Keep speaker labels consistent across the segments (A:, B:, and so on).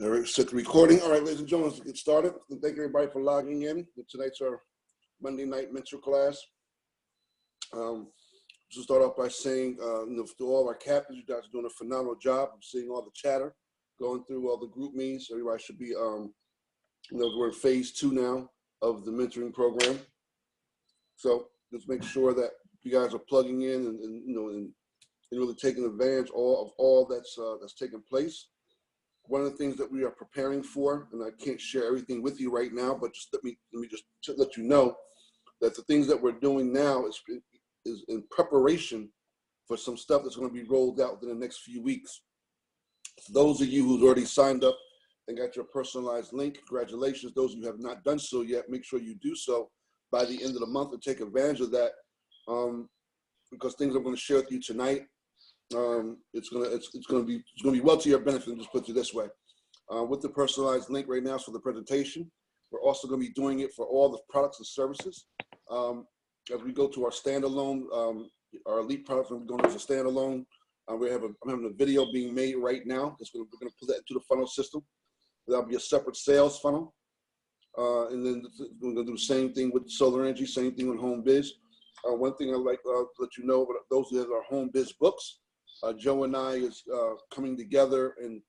A: All right, set the recording. All right, ladies and gentlemen, let's get started. Thank everybody for logging in. Tonight's our Monday night mentor class. To start off by saying, to all our captains, you guys are doing a phenomenal job. I'm seeing all the chatter, going through all the group meetings. Everybody should be, we're in phase 2 now of the mentoring program. So just make sure that you guys are plugging in and really taking advantage of all that's taking place. One of the things that we are preparing for, and I can't share everything with you right now, but just let me just let you know that the things that we're doing now is in preparation for some stuff that's going to be rolled out within the next few weeks. So those of you who's already signed up and got your personalized link, congratulations. Those who have not done so yet, make sure you do so by the end of the month and take advantage of that, because things I'm going to share with you tonight. It's gonna be well to your benefit. Just put it this way, with the personalized link right now for the presentation. We're also going to be doing it for all the products and services. As we go to our standalone, our elite products, we're going to a standalone. I'm having a video being made right now. We're going to put that into the funnel system. That'll be a separate sales funnel, and then we're going to do the same thing with solar energy, same thing with home biz. One thing I'd like to let you know about those who have our home biz books. Joe and I is coming together and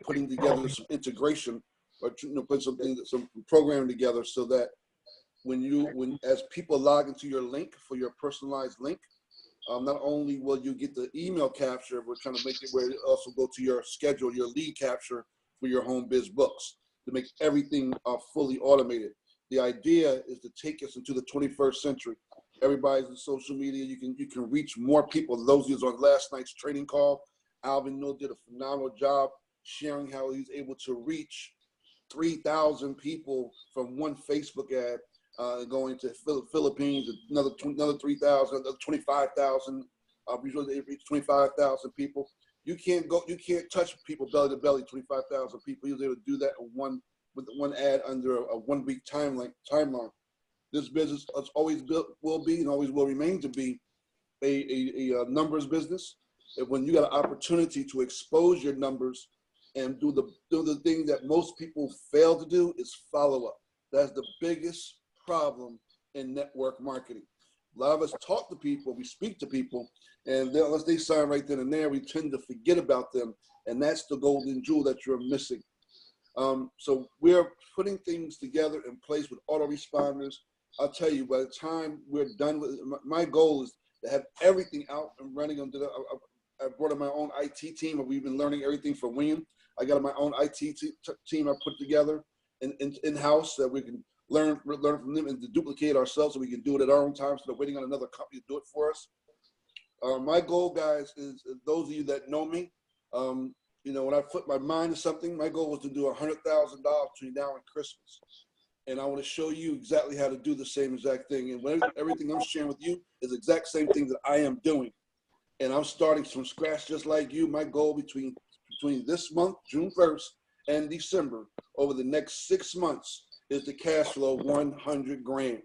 A: putting together some integration, or put some programming together so that as people log into your link for your personalized link, not only will you get the email capture, we're trying to make it where it also go to your schedule, your lead capture for your home biz books to make everything fully automated. The idea is to take us into the 21st century. Everybody's on social media. You can reach more people. Those of you on last night's training call, Alvin Mill did a phenomenal job sharing how he was able to reach 3,000 people from one Facebook ad, going to Philippines, another 3,000, another 25,000. Usually reach 25,000 people. You can't touch people belly to belly. 25,000 people. He was able to do that with one ad under a 1 week timeline. This business will be and always will remain to be a numbers business. And when you got an opportunity to expose your numbers and do the thing that most people fail to do is follow up. That's the biggest problem in network marketing. A lot of us talk to people, we speak to people, and unless they sign right then and there, we tend to forget about them. And that's the golden jewel that you're missing. So we're putting things together in place with autoresponders. I'll tell you, by the time we're done with it, my goal is to have everything out and running. I brought in my own IT team. We've been learning everything from William. I got my own IT team I put together in-house that we can learn from them and to duplicate ourselves so we can do it at our own time instead of waiting on another company to do it for us. My goal, guys, is those of you that know me, when I put my mind to something, my goal was to do $100,000 between now and Christmas. And I want to show you exactly how to do the same exact thing. And everything I'm sharing with you is the exact same thing that I am doing. And I'm starting from scratch just like you. My goal between this month, June 1st, and December, over the next 6 months, is to cash flow 100 grand.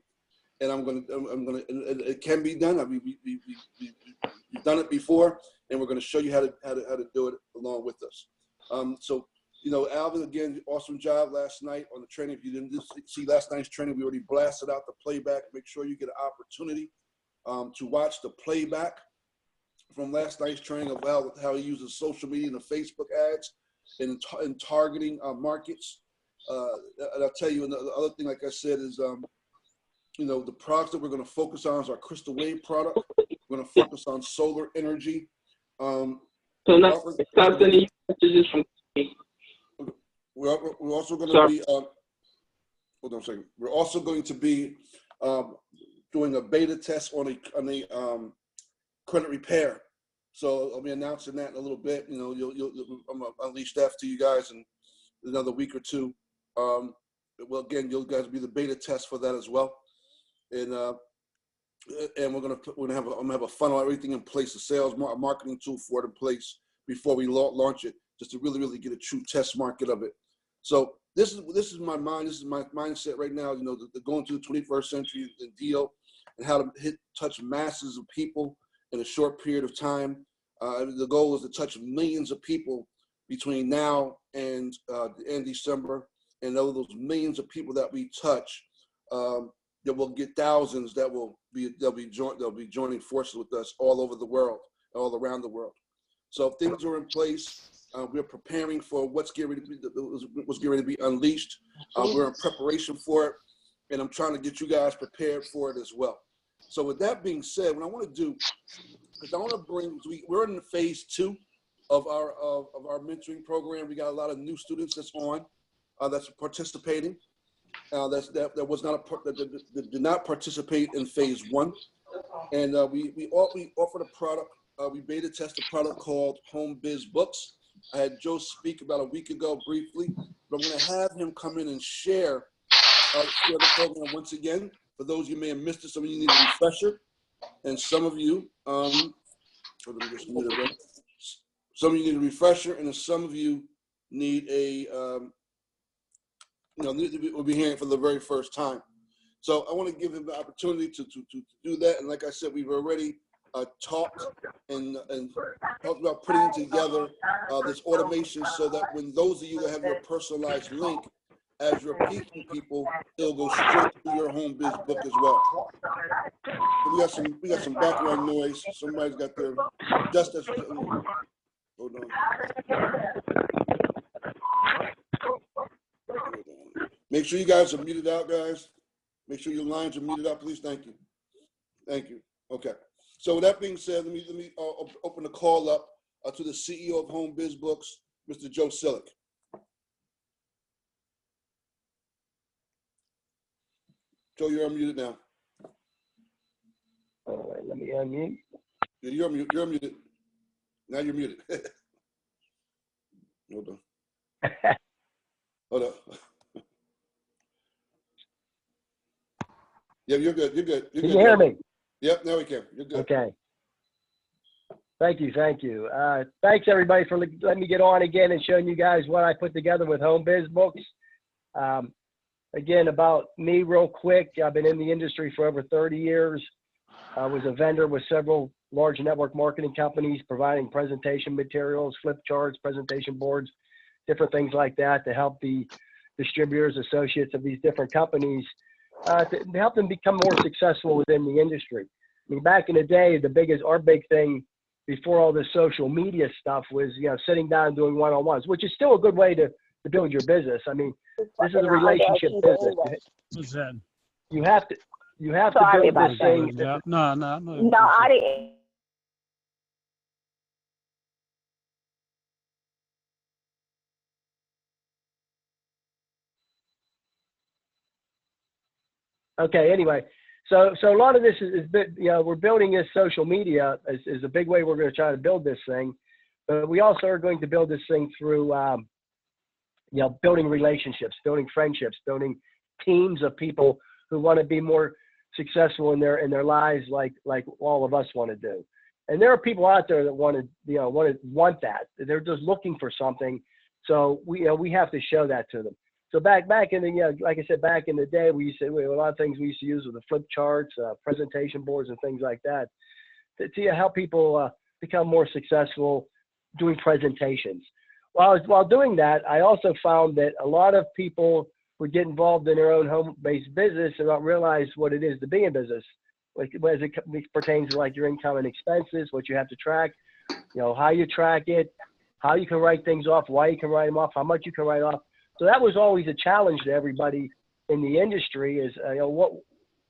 A: And it can be done. We've done it before, and we're going to show you how to do it along with us. Alvin, again, awesome job last night on the training. If you didn't see last night's training, we already blasted out the playback. Make sure you get an opportunity to watch the playback from last night's training of how he uses social media and the Facebook ads in targeting markets. And I'll tell you, the other thing, like I said, is the products that we're going to focus on is our crystal wave product. We're going to focus on solar energy.
B: So now stop sending messages from me.
A: We're also going to be hold on a second. We're also going to be doing a beta test on a credit repair. So I'll be announcing that in a little bit. I'm gonna unleash that to you guys in another week or two. Well, again, you guys will be the beta test for that as well. And we're gonna have a funnel, everything in place, a sales marketing tool for it in place before we launch it, just to really get a true test market of it. So this is my mind. This is my mindset right now. The going to the 21st century deal and how to touch masses of people in a short period of time. The goal is to touch millions of people between now and the end of December, and those millions of people that we touch, that will get thousands that they'll be joining forces with us all over the world, all around the world. So things are in place. We're preparing for what's getting ready to be unleashed. We're in preparation for it, and I'm trying to get you guys prepared for it as well. So with that being said, what I want to do is I want to bring, we're in phase 2 of our mentoring program. We got a lot of new students that's that's participating. That was not that did not participate in phase 1, and we offered a product. We beta tested a product called Home Biz Books. I had Joe speak about a week ago briefly, but I'm going to have him come in and share the program once again. For those of you who may have missed it, some of you need a refresher, and some of you, some of you need a refresher, and some of you need we'll be hearing it for the very first time. So I want to give him the opportunity to do that. And like I said, we've already talked and talked about putting together this automation so that when those of you that have your personalized link, as you're peaking people, it'll go straight to your Home Biz book as well. So we got some background noise. Somebody's got their hold on. Make sure you guys are muted out, guys. Make sure your lines are muted out, please. Thank you. Thank you. Okay. So with that being said, let me open the call up to the CEO of Home Biz Books, Mr. Joe Sillick. Joe, you're unmuted now.
C: All right, let me unmute.
A: You're unmuted. Now you're muted. Hold on. Hold on. Yeah, you're good. You're good.
C: Can you hear me?
A: Yep, now we can. You're good.
C: Okay. Thank you. Thank you. Thanks, everybody, for letting me get on again and showing you guys what I put together with Home Biz Books. Again, about me real quick, I've been in the industry for over 30 years. I was a vendor with several large network marketing companies providing presentation materials, flip charts, presentation boards, different things like that to help the distributors, associates of these different companies to help them become more successful within the industry. I mean, back in the day, our big thing before all this social media stuff was, sitting down and doing one-on-ones, which is still a good way to build your business. I mean, this is a relationship business. You have to build this thing.
D: Yeah. No,
E: I didn't.
C: Okay. Anyway, so a lot of this is we're building this social media is a big way we're going to try to build this thing, but we also are going to build this thing through building relationships, building friendships, building teams of people who want to be more successful in their lives, like all of us want to do. And there are people out there that want that. They're just looking for something. So we have to show that to them. So back in the, like I said, back in the day, we had a lot of things we used to use with the flip charts, presentation boards and things like that to help people become more successful doing presentations. While doing that, I also found that a lot of people would get involved in their own home-based business and not realize what it is to be in business, like as it pertains to like your income and expenses, what you have to track, how you track it, how you can write things off, why you can write them off, how much you can write off. So that was always a challenge to everybody in the industry is,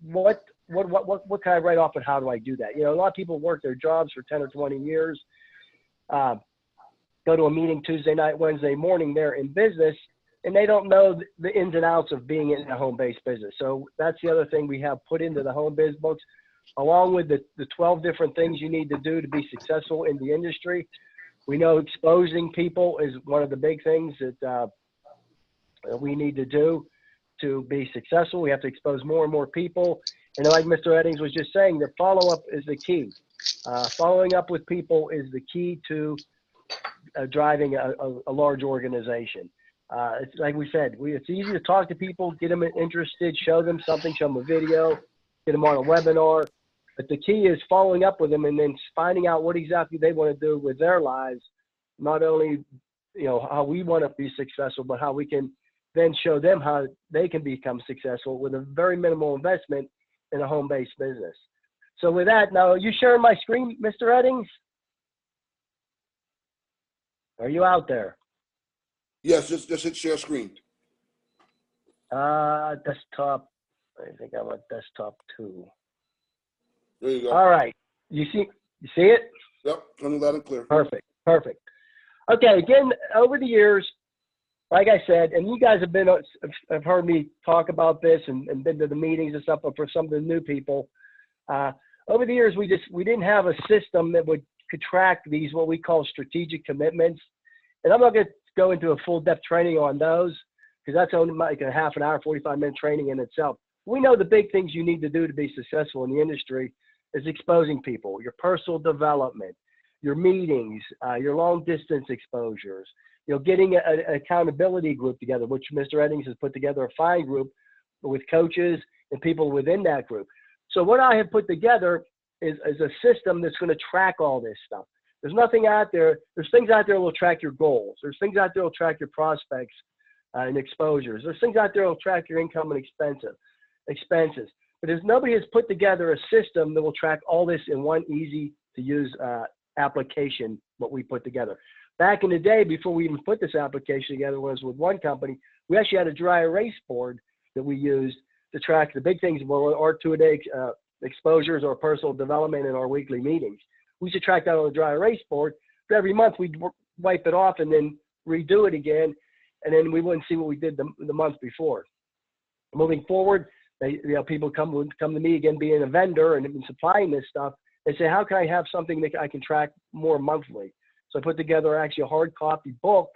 C: what can I write off and how do I do that? A lot of people work their jobs for 10 or 20 years, go to a meeting Tuesday night, Wednesday morning, they're in business, and they don't know the ins and outs of being in a home-based business. So that's the other thing we have put into the Home Biz Books, along with the 12 different things you need to do to be successful in the industry. We know exposing people is one of the big things that we need to do to be successful. We have to expose more and more people. And like Mr. Eddings was just saying, the follow-up is the key. Following up with people is the key to driving a large organization. It's like we said, it's easy to talk to people, get them interested, show them something, show them a video, get them on a webinar. But the key is following up with them and then finding out what exactly they want to do with their lives, not only how we want to be successful, but how we can then show them how they can become successful with a very minimal investment in a home-based business. So with that, now are you sharing my screen, Mr. Eddings? Are you out there?
A: Yes, just hit share screen.
C: Desktop. I think I'm on desktop 2.
A: There you go.
C: All right. You see it?
A: Yep, coming loud and clear.
C: Perfect. Okay, again, over the years, like I said, and you guys have heard me talk about this and been to the meetings and stuff, but for some of the new people, over the years, we didn't have a system that could track these, what we call strategic commitments. And I'm not going to go into a full depth training on those because that's only like a half an hour, 45-minute training in itself. We know the big things you need to do to be successful in the industry is exposing people, your personal development, your meetings, your long distance exposures, getting an accountability group together, which Mr. Eddings has put together a fine group with coaches and people within that group. So what I have put together is a system that's going to track all this stuff. There's nothing out there. There's things out there that will track your goals. There's things out there that will track your prospects and exposures. There's things out there that will track your income and expenses. But nobody has put together a system that will track all this in one easy to use application, what we put together. Back in the day, before we even put this application together, was with one company, we actually had a dry erase board that we used to track the big things, our two-a-day exposures, our personal development, and our weekly meetings. We should track that on the dry erase board. But every month we'd wipe it off and then redo it again, and then we wouldn't see what we did the month before. Moving forward, people come to me again, being a vendor and supplying this stuff. They say, how can I have something that I can track more monthly? So I put together actually a hard copy book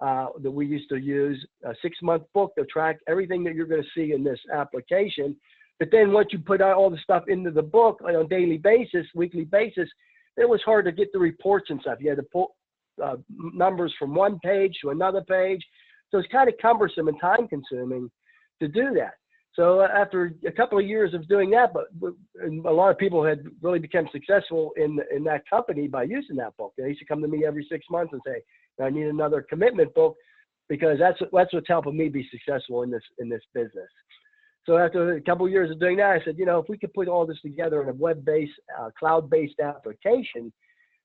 C: that we used to use, a 6-month book to track everything that you're going to see in this application. But then once you put out all the stuff into the book on a daily basis, weekly basis, it was hard to get the reports and stuff. You had to pull numbers from one page to another page. So it's kind of cumbersome and time consuming to do that. So after a couple of years of doing that, but a lot of people had really become successful in that company by using that book. They used to come to me every 6 months and say, I need another commitment book because that's what's helping me be successful in this business. So after a couple of years of doing that, I said, if we could put all this together in a web-based, cloud-based application,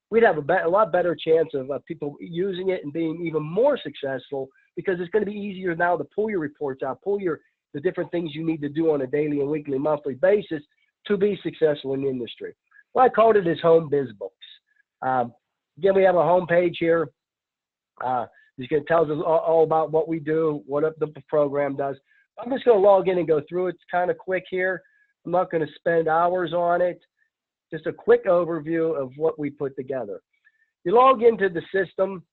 C: we'd have a lot better chance of people using it and being even more successful because it's going to be easier now to pull your reports out, the different things you need to do on a daily and weekly, monthly basis to be successful in the industry. Well, I called it as Home Biz Books. Again, we have a home page here. It tells us all about what we do, what the program does. I'm just going to log in and go through it. It's kind of quick here. I'm not going to spend hours on it. Just a quick overview of what we put together. You log into the system,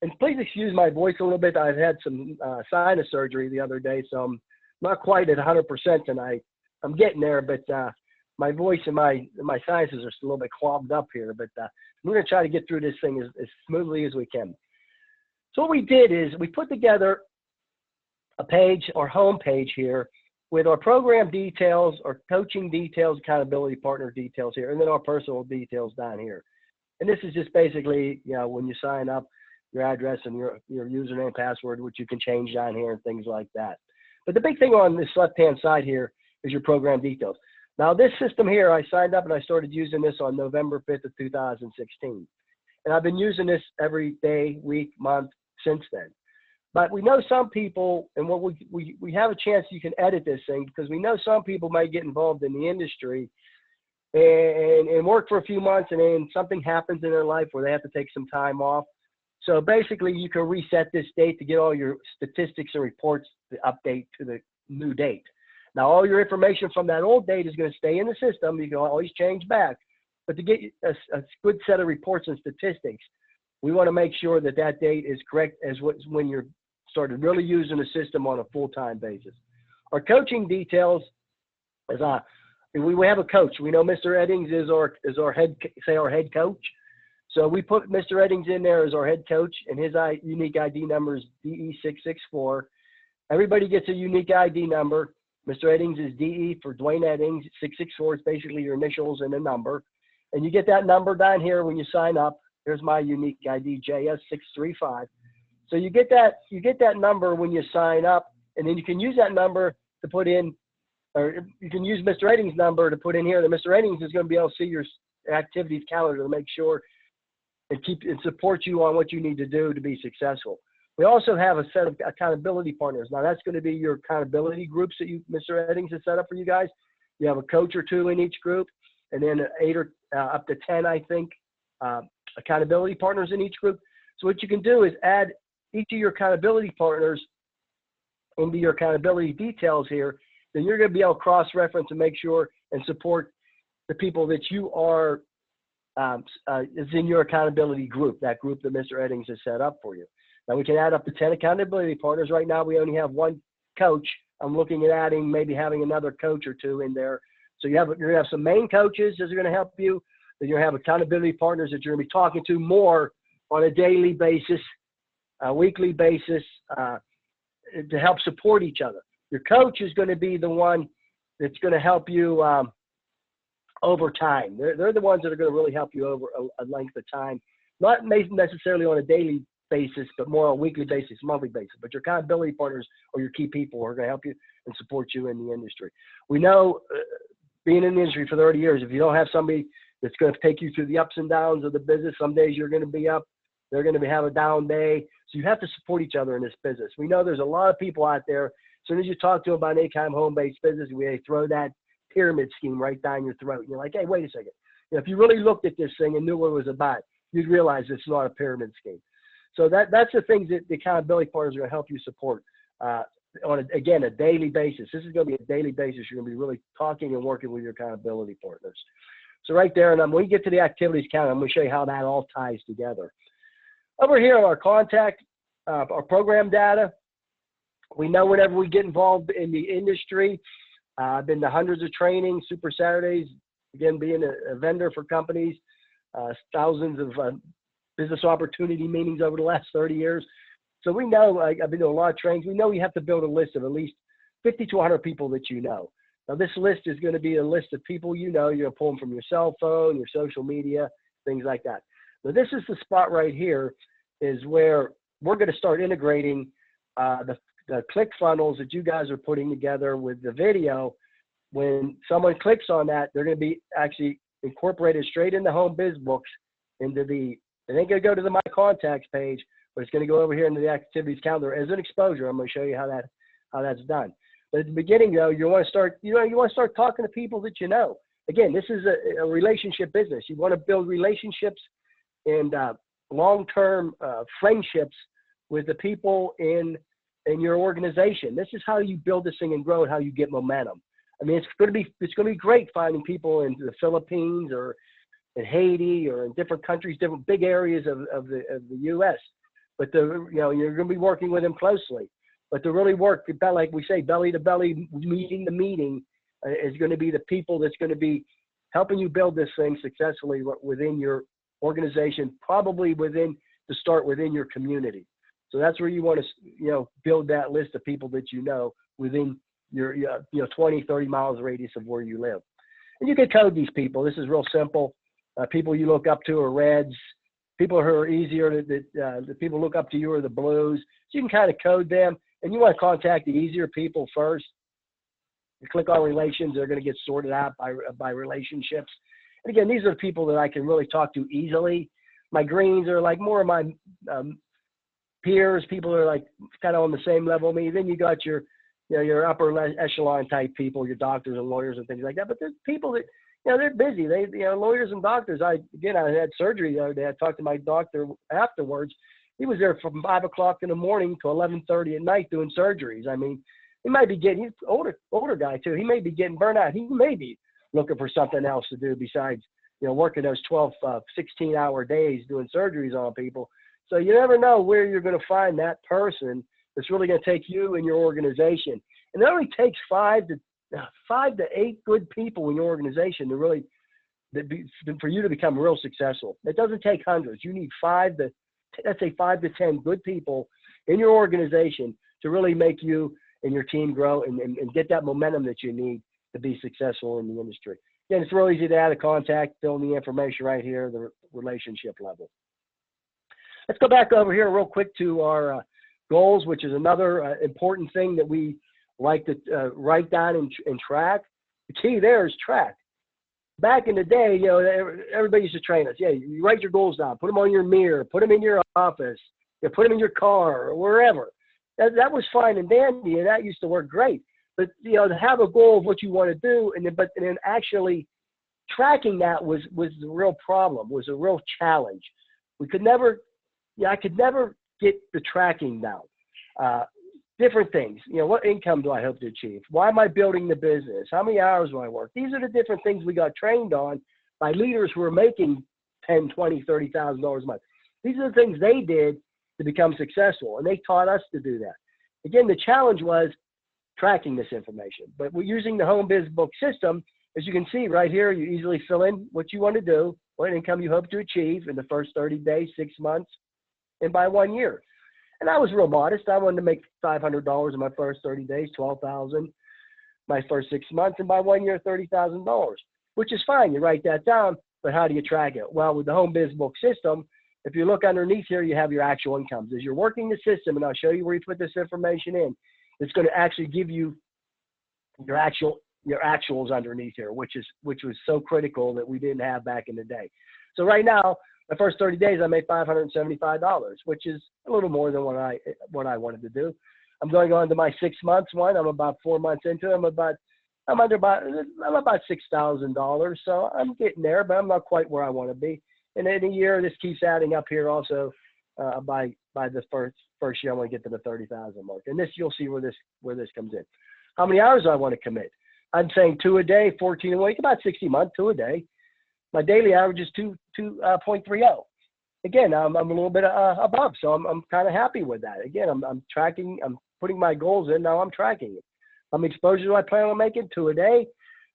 C: and please excuse my voice a little bit. I've had some sinus surgery the other day, so I'm not quite at 100% tonight. I'm getting there, but my voice and my sinuses are still a little bit clogged up here. But we're going to try to get through this thing as smoothly as we can. So what we did is we put together a page, our home page here, with our program details, our coaching details, accountability partner details here, and then our personal details down here. And this is just basically, when you sign up, your address and your username, password, which you can change down here and things like that. But the big thing on this left-hand side here is your program details. Now, this system here, I signed up and I started using this on November 5th of 2016. And I've been using this every day, week, month since then. But we know some people, and what we have a chance you can edit this thing because we know some people might get involved in the industry and work for a few months and then something happens in their life where they have to take some time off. So basically you can reset this date to get all your statistics and reports to update to the new date. Now all your information from that old date is going to stay in the system. You can always change back. But to get a good set of reports and statistics, we want to make sure that date is correct as when you're started really using the system on a full-time basis. Our coaching details is we have a coach. We know Mr. Eddings is our head coach. So we put Mr. Eddings in there as our head coach, and his unique ID number is DE664. Everybody gets a unique ID number. Mr. Eddings is DE for Dwayne Eddings. 664 is basically your initials and a number. And you get that number down here when you sign up. Here's my unique ID, JS635. So you get that number when you sign up, and then you can use that number to put in, or you can use Mr. Eddings' number to put in here. The Mr. Eddings is going to be able to see your activities calendar to make sure and support you on what you need to do to be successful. We also have a set of accountability partners. Now that's going to be your accountability groups that Mr. Eddings has set up for you guys. You have a coach or two in each group, and then 8 or up to 10, I think, accountability partners in each group. So what you can do is add each of your accountability partners into your accountability details here. Then you're going to be able to cross-reference and make sure and support the people that you are is in your accountability group, that group that Mr. Eddings has set up for you. Now we can add up to 10 accountability partners. Right now we only have one coach. I'm looking at adding, maybe having another coach or two in there. So you're going to have some main coaches that are going to help you. Then you're going to have accountability partners that you're going to be talking to more on a daily basis, a weekly basis, to help support each other. Your coach is going to be the one that's going to help you over time. They're the ones that are going to really help you over a length of time, not necessarily on a daily basis, but more on a weekly basis, monthly basis. But your accountability partners or your key people are going to help you and support you in the industry. We know, being in the industry for 30 years, if you don't have somebody that's going to take you through the ups and downs of the business, some days you're going to be up, they're going to have a down day. So you have to support each other in this business. We know there's a lot of people out there. As soon as you talk to them about any kind of home-based business, they throw that pyramid scheme right down your throat. And you're like, hey, wait a second. If you really looked at this thing and knew what it was about, you'd realize it's not a pyramid scheme. So that's the things that the accountability partners are going to help you support on, again, a daily basis. This is going to be a daily basis. You're going to be really talking and working with your accountability partners. So right there, and when we get to the activities calendar, I'm going to show you how that all ties together. Over here, our contact, our program data, we know whenever we get involved in the industry, I've been to hundreds of trainings, Super Saturdays, again, being a vendor for companies, thousands of business opportunity meetings over the last 30 years. So we know, I've been to a lot of trainings, we know you have to build a list of at least 50 to 100 people that you know. Now this list is going to be a list of people you know. You're going to pull them from your cell phone, your social media, things like that. Now this is the spot right here is where we're going to start integrating the click funnels that you guys are putting together with the video. When someone clicks on that, they're going to be actually incorporated straight into Home Biz Books into the, it ain't going to go to the My Contacts page, but it's going to go over here into the activities calendar as an exposure. I'm going to show you how that's done. But at the beginning, though, you want to start talking to people that you know. Again, this is a relationship business. You want to build relationships and long-term friendships with the people in your organization. This is how you build this thing and grow it, how you get momentum. I mean, it's going to be great finding people in the Philippines or in Haiti or in different countries, different big areas of the U.S. But you're going to be working with them closely. But to really work, like we say, belly to belly, meeting to meeting, is going to be the people that's going to be helping you build this thing successfully within your organization, probably within your community. So that's where you want to, build that list of people that you know within your 20, 30 miles radius of where you live. And you can code these people. This is real simple. People you look up to are reds. People who are easier, the people look up to you are the blues. So you can kind of code them. And you want to contact the easier people first. You click on relations, they're going to get sorted out by relationships. And again, these are the people that I can really talk to easily. My greens are like more of my peers, people who are like kind of on the same level as me. Then you got your upper echelon type people, your doctors and lawyers and things like that. But there's people that, they're busy. Lawyers and doctors. I had surgery the other day. I talked to my doctor afterwards. He was there from 5 o'clock in the morning to 11:30 at night doing surgeries. I mean, he might be getting, he's older guy too. He may be getting burnt out. He may be looking for something else to do besides, working those 12, 16-hour days doing surgeries on people. So you never know where you're going to find that person that's really going to take you and your organization. And it only takes 5 to 8 good people in your organization for you to become real successful. It doesn't take hundreds. You need 5 to 10 good people in your organization to really make you and your team grow and get that momentum that you need to be successful in the industry. Again, it's real easy to add a contact, fill in the information right here, the relationship level. Let's go back over here real quick to our goals, which is another important thing that we like to write down and track. The key there is track. Back in the day, you know, everybody used to train us. Yeah, you write your goals down, put them on your mirror, put them in your office, you put them in your car or wherever. That was fine and dandy, and that used to work great. But you know, to have a goal of what you want to do, and then actually tracking that was the real problem, was a real challenge. We could never, I could never get the tracking down. Different things, you know, what income do I hope to achieve? Why am I building the business? How many hours do I work? These are the different things we got trained on by leaders who are making $10, $20, $30,000 a month. These are the things they did to become successful, and they taught us to do that. Again, the challenge was tracking this information, but we're using the Home Biz Book system. As you can see right here, you easily fill in what you want to do, what income you hope to achieve in the first 30 days, 6 months, and by 1 year. And I was real modest. I wanted to make $500 in my first 30 days, $12,000 my first 6 months, and by 1 year, $30,000, which is fine. You write that down, but how do you track it? Well, with the Home Biz Book system, if you look underneath here, you have your actual incomes. As you're working the system, and I'll show you where you put this information in, it's going to actually give you your actuals underneath here, which was so critical that we didn't have back in the day. So right now, the first 30 days, I made $575, which is a little more than what I wanted to do. I'm going on to my 6 months one. I'm about 4 months into it. I'm about $6,000. So I'm getting there, but I'm not quite where I want to be. And in a year, this keeps adding up here also. By the first year, I want to get to the 30,000 mark. And this, you'll see where this comes in. How many hours do I want to commit? I'm saying 2 a day, 14 a week, about 60 months, 2 a day. My daily average is 2.30. Again, I'm a little bit above, so I'm kind of happy with that. Again, I'm tracking. I'm putting my goals in. Now I'm tracking it. How many exposures do I plan on making? 2 a day.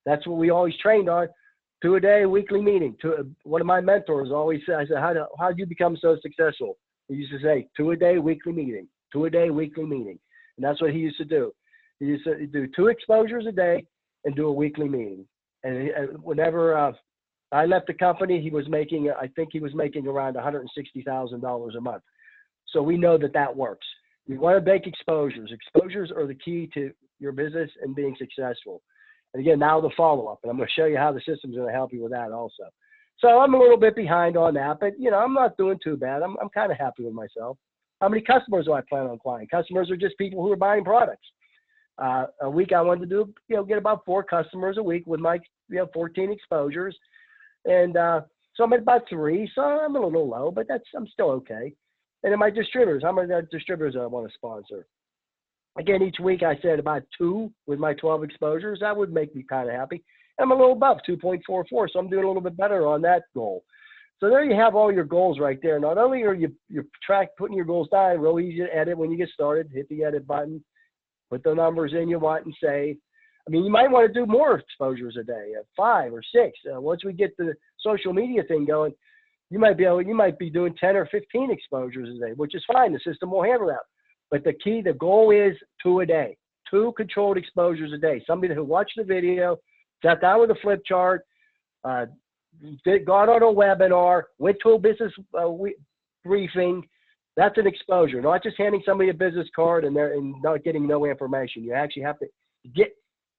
C: That's what we always trained on. 2 a day, weekly meeting. One of my mentors always said, I said, how do you become so successful? He used to say, 2 a day, weekly meeting. 2 a day, weekly meeting. And that's what he used to do. He used to do 2 exposures a day and do a weekly meeting. And whenever I left the company, he was making, I think he was making around $160,000 a month. So we know that works. You want to make exposures. Exposures are the key to your business and being successful. And again, now the follow-up, and I'm going to show you how the system's going to help you with that also. So I'm a little bit behind on that, but you know, I'm not doing too bad. I'm kind of happy with myself. How many customers do I plan on acquiring? Customers are just people who are buying products. A week I wanted to do, get about 4 customers a week with my, 14 exposures. And so I'm at about 3, so I'm a little low, but I'm still okay. And then my distributors, how many distributors do I want to sponsor? Again, each week I said about 2 with my 12 exposures. That would make me kind of happy. I'm a little above 2.44, so I'm doing a little bit better on that goal. So there you have all your goals right there. Not only are you putting your goals down, real easy to edit when you get started, hit the edit button, put the numbers in you want and save. I mean, you might want to do more exposures a day, 5 or 6. Once we get the social media thing going, you might be doing 10 or 15 exposures a day, which is fine. The system will handle that. But the goal is 2 a day, 2 controlled exposures a day. Somebody who watched the video, sat down with a flip chart, got on a webinar, went to a business briefing. That's an exposure, not just handing somebody a business card and not getting no information. You actually have to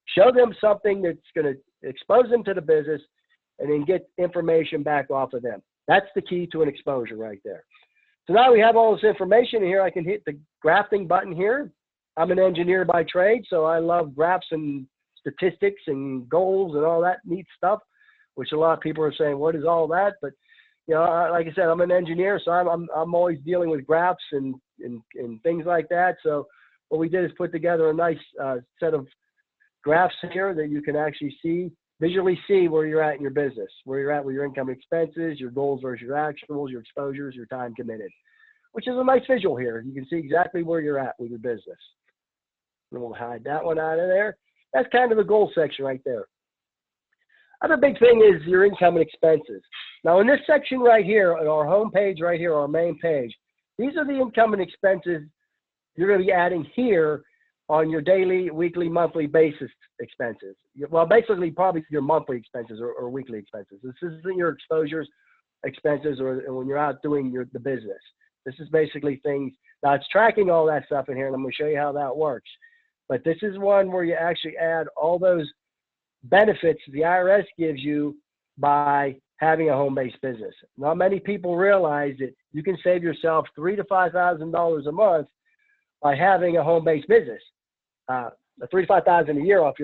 C: show them something that's going to expose them to the business and then get information back off of them. That's the key to an exposure right there. So now we have all this information here. I can hit the grafting button here. I'm an engineer by trade, so I love graphs and statistics and goals and all that neat stuff, which a lot of people are saying, what is all that? But, like I said, I'm an engineer, so I'm always dealing with graphs and things like that. So what we did is put together a nice set of graphs here that you can actually visually see where you're at in your business, where you're at with your income and expenses, your goals versus your actuals, your exposures, your time committed, which is a nice visual here. You can see exactly where you're at with your business. And we'll hide that one out of there. That's kind of the goal section right there. Other big thing is your income and expenses. Now in this section right here, on our home page right here, our main page, these are the income and expenses you're going to be adding here on your daily, weekly, monthly basis expenses. Well, basically probably your monthly expenses or weekly expenses. This isn't your exposures expenses or when you're out doing the business. This is basically things. Now it's tracking all that stuff in here, and I'm going to show you how that works. But this is one where you actually add all those benefits the IRS gives you by having a home-based business. Not many people realize that you can save yourself $3,000 to $5,000 a month by having a home-based business. $3,000 to $5,000 a year off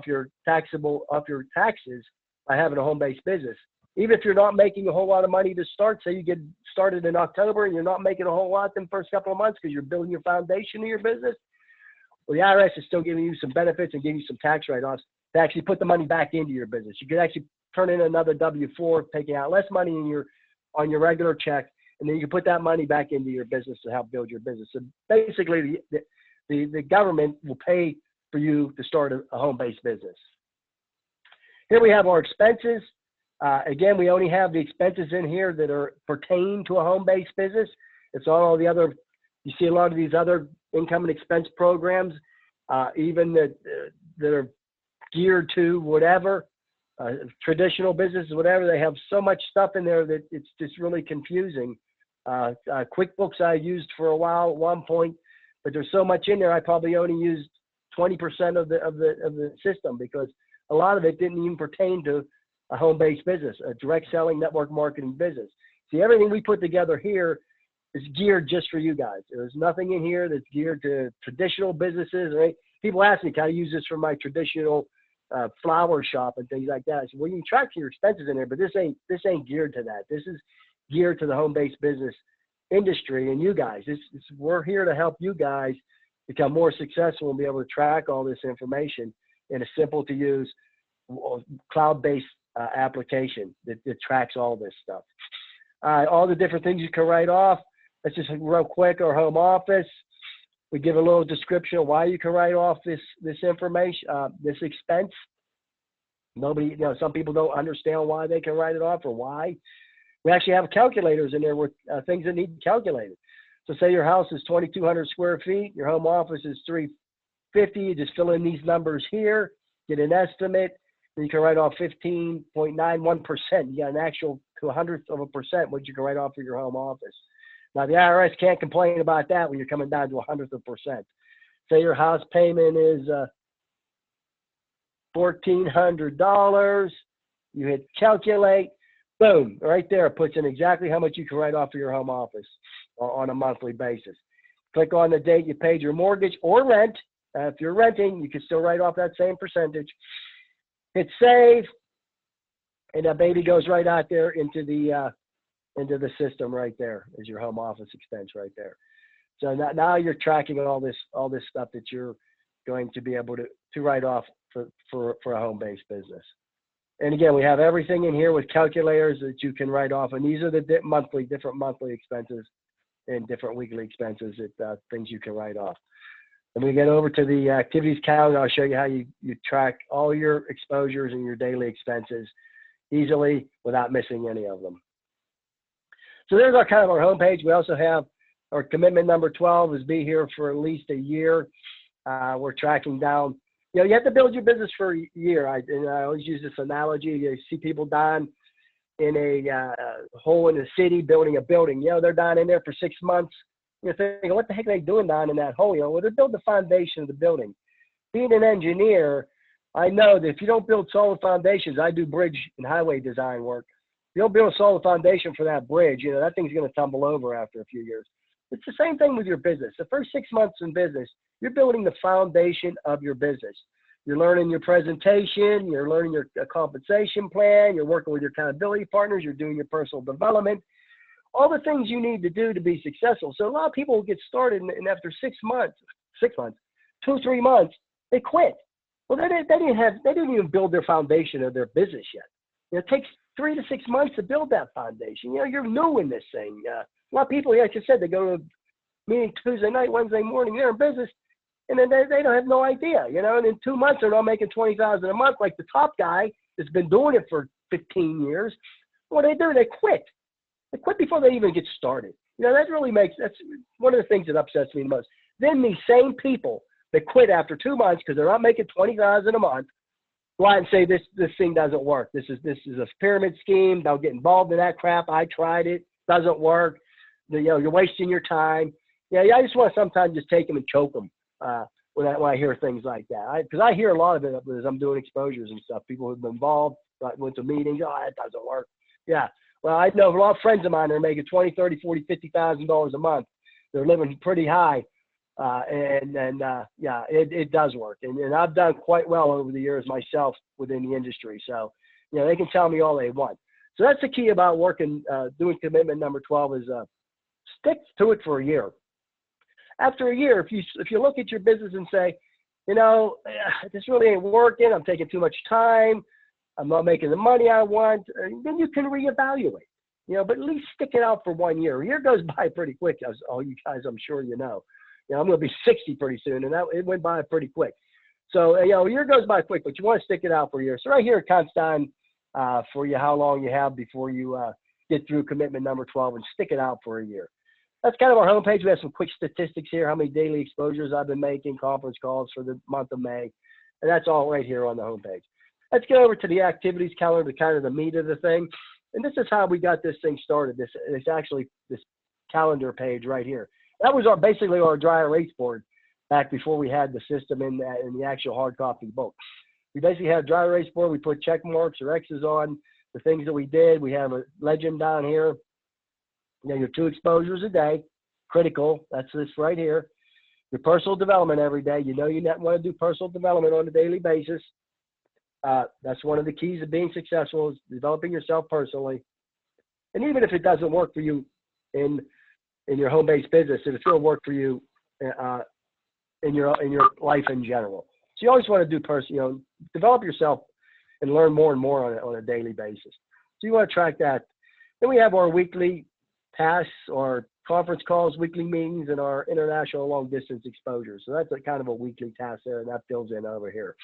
C: your taxes by having a home-based business. Even if you're not making a whole lot of money to start, say you get started in October and you're not making a whole lot in the first couple of months because you're building your foundation of your business, well, the IRS is still giving you some benefits and giving you some tax write-offs to actually put the money back into your business. You could actually turn in another W-4, taking out less money on your regular check, and then you can put that money back into your business to help build your business. So basically, the government will pay for you to start a home-based business. Here we have our expenses. Again, we only have the expenses in here that are pertain to a home-based business. It's all the other, you see a lot of these other income and expense programs, even that are geared to whatever, traditional businesses, whatever. They have so much stuff in there that it's just really confusing. QuickBooks I used for a while at one point, but there's so much in there. I probably only used 20% of the system because a lot of it didn't even pertain to a home-based business, a direct selling network marketing business. See, everything we put together here is geared just for you guys. There's nothing in here that's geared to traditional businesses. Right? People ask me, can I use this for my traditional flower shop and things like that? I said, well, you can track your expenses in there, but this ain't geared to that. This is geared to the home-based business industry and you guys. We're here to help you guys become more successful and be able to track all this information in a simple to use cloud-based application that tracks all this stuff. All the different things you can write off. Let's just real quick, our home office. We give a little description of why you can write off this information, this expense. Nobody, some people don't understand why they can write it off or why. We actually have calculators in there with things that need calculated. So say your house is 2,200 square feet, your home office is 350. You just fill in these numbers here, get an estimate. You can write off 15.91%. You got an actual 2/100th of a percent what you can write off for your home office. Now the IRS can't complain about that when you're coming down to 1/100th of a percent. Say your house payment is $1,400. You hit calculate, boom, right there. It puts in exactly how much you can write off for your home office on a monthly basis. Click on the date you paid your mortgage or rent. If you're renting, you can still write off that same percentage. Hit save, and that baby goes right out there into the system right there as your home office expense right there. So now you're tracking all this stuff that you're going to be able to write off for a home-based business. And again, we have everything in here with calculators that you can write off, and these are the different monthly expenses and different weekly expenses that things you can write off. And we get over to the activities calendar. I'll show you how you track all your exposures and your daily expenses easily without missing any of them. So there's our kind of our homepage. We also have our commitment number 12 is be here for at least a year. We're tracking down. You have to build your business for a year. I always use this analogy. You see people down in a hole in the city building a building. They're down in there for 6 months. You're thinking, what the heck are they doing down in that hole? Well, they're building the foundation of the building. Being an engineer, I know that if you don't build solid foundations, I do bridge and highway design work. If you don't build a solid foundation for that bridge, that thing's going to tumble over after a few years. It's the same thing with your business. The first 6 months in business, you're building the foundation of your business. You're learning your presentation, you're learning your compensation plan, you're working with your accountability partners, you're doing your personal development, all the things you need to do to be successful. So a lot of people will get started and after 6 months, 2 3 months, they quit. Well, they didn't even build their foundation of their business yet. It takes 3 to 6 months to build that foundation. You're new in this thing. A lot of people, like I said, they go to a meeting Tuesday night, Wednesday morning, they're in business, and then they don't have no idea, and in 2 months they're not making $20,000 a month like the top guy that's been doing it for 15 years. What they do, they quit. They quit before they even get started. That's one of the things that upsets me the most. Then these same people that quit after 2 months because they're not making $20,000 a month go out and say this thing doesn't work. This is a pyramid scheme. Don't get involved in that crap. I tried it. Doesn't work. you're wasting your time. Yeah, I just want to sometimes just take them and choke them when I hear things like that. Because I hear a lot of it as I'm doing exposures and stuff. People who've been involved, went to meetings. Oh, that doesn't work. Yeah. Well, I know a lot of friends of mine are making $20, $30, $40, $50,000 a month. They're living pretty high. Yeah, it does work. And I've done quite well over the years myself within the industry. So, they can tell me all they want. So that's the key about working, doing commitment number 12 is stick to it for a year. After a year, if you look at your business and say, this really ain't working, I'm taking too much time, I'm not making the money I want, then you can reevaluate. But at least stick it out for 1 year. A year goes by pretty quick, as all you guys, I'm sure you know. I'm going to be 60 pretty soon, and it went by pretty quick. So, a year goes by quick, but you want to stick it out for a year. So right here it counts down for you how long you have before you get through commitment number 12 and stick it out for a year. That's kind of our homepage. We have some quick statistics here, how many daily exposures I've been making, conference calls for the month of May, and that's all right here on the homepage. Let's get over to the activities calendar, kind of the meat of the thing. And this is how we got this thing started. It's actually this calendar page right here. That was basically our dry erase board back before we had the system in the actual hard copy book. We basically had a dry erase board. We put check marks or X's on the things that we did. We have a legend down here. Your 2 exposures a day, critical. That's this right here. Your personal development every day. You want to do personal development on a daily basis. That's one of the keys of being successful, is developing yourself personally. And even if it doesn't work for you in your home-based business, it'll still work for you in your life in general. So you always want to do develop yourself and learn more and more on a daily basis. So you want to track that. Then we have our weekly tasks, or conference calls, weekly meetings, and our international long-distance exposure. So that's kind of a weekly task there, and that fills in over here.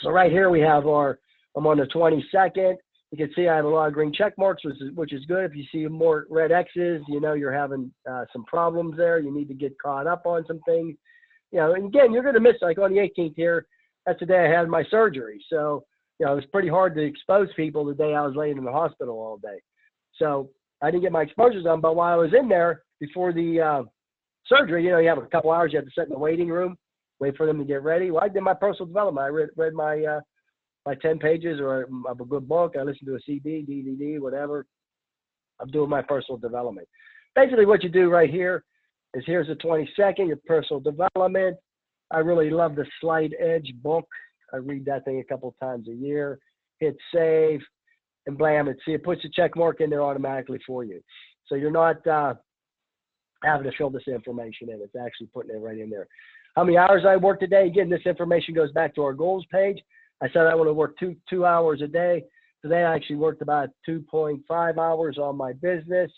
C: So right here we have I'm on the 22nd. You can see I have a lot of green check marks, which is good. If you see more red X's, you're having some problems there. You need to get caught up on some things. And again, you're going to miss, like on the 18th here, that's the day I had my surgery. So, it was pretty hard to expose people the day I was laying in the hospital all day. So I didn't get my exposures done, but while I was in there before the surgery, you have a couple hours you have to sit in the waiting room, wait for them to get ready. Well, I did my personal development. I read my 10 pages or of a good book. I listened to a CD, DVD, whatever. I'm doing my personal development. Basically what you do right here is, here's the 22nd, your personal development. I really love the Slight Edge book. I read that thing a couple of times a year. Hit save, and blam, it puts a check mark in there automatically for you. So you're not having to fill this information in. It's actually putting it right in there. How many hours I worked today? Again, this information goes back to our goals page. I said I want to work 2 hours a day. Today I actually worked about 2.5 hours on my business.